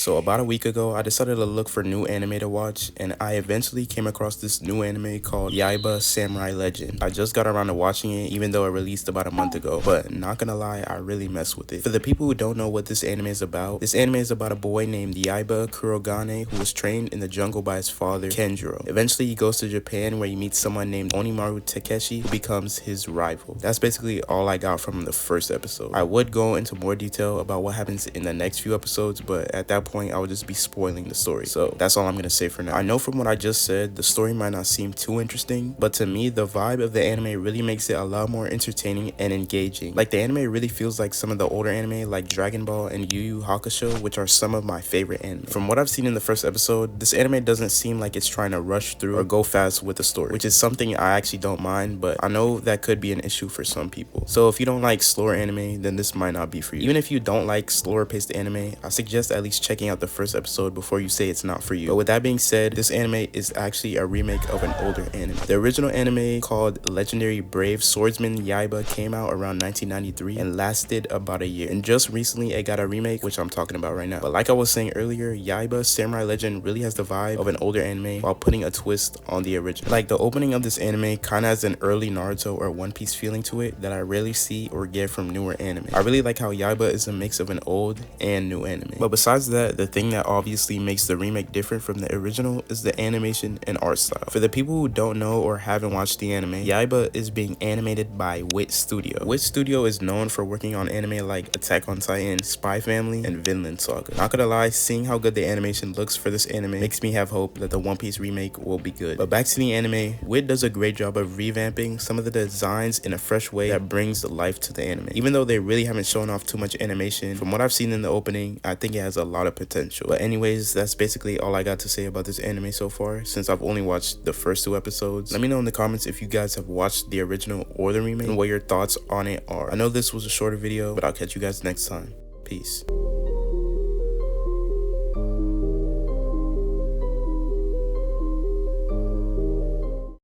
So about a week ago, I decided to look for new anime to watch, and I eventually came across this new anime called Yaiba Samurai Legend. I just got around to watching it, even though it released about a month ago, but not gonna lie, I really messed with it. For the people who don't know what this anime is about a boy named Yaiba Kurogane who was trained in the jungle by his father, Kenjiro. Eventually, he goes to Japan where he meets someone named Onimaru Takeshi who becomes his rival. That's basically all I got from the first episode. I would go into more detail about what happens in the next few episodes, but at that point I would just be spoiling the story, so that's all I'm gonna say for now. I know from what I just said, the story might not seem too interesting, but to me the vibe of the anime really makes it a lot more entertaining and engaging. Like, the anime really feels like some of the older anime like Dragon Ball and Yu Yu Hakusho, which are some of my favorite anime. From what I've seen in the first episode, this anime doesn't seem like it's trying to rush through or go fast with the story, which is something I actually don't mind, but I know that could be an issue for some people. So if you don't like slower anime, then this might not be for you. Even if you don't like slower paced anime, I suggest at least checking out the first episode before you say it's not for you. But with that being said, this anime is actually a remake of an older anime. The original anime, called Legendary Brave Swordsman Yaiba, came out around 1993 and lasted about a year. And just recently it got a remake, which I'm talking about right now. But like I was saying earlier, Yaiba Samurai Legend really has the vibe of an older anime while putting a twist on the original. Like, the opening of this anime kind of has an early Naruto or One Piece feeling to it that I rarely see or get from newer anime. I really like how Yaiba is a mix of an old and new anime. But besides that, the thing that obviously makes the remake different from the original is the animation and art style. For the people who don't know or haven't watched the anime, Yaiba is being animated by Wit Studio. Wit Studio is known for working on anime like Attack on Titan, Spy Family, and Vinland Saga. Not gonna lie, seeing how good the animation looks for this anime makes me have hope that the One Piece remake will be good. But back to the anime, Wit does a great job of revamping some of the designs in a fresh way that brings life to the anime. Even though they really haven't shown off too much animation, from what I've seen in the opening, I think it has a lot of potential. But anyways, that's basically all I got to say about this anime so far, since I've only watched the first 2 episodes. Let me know in the comments if you guys have watched the original or the remake and what your thoughts on it are. I know this was a shorter video, but I'll catch you guys next time. Peace.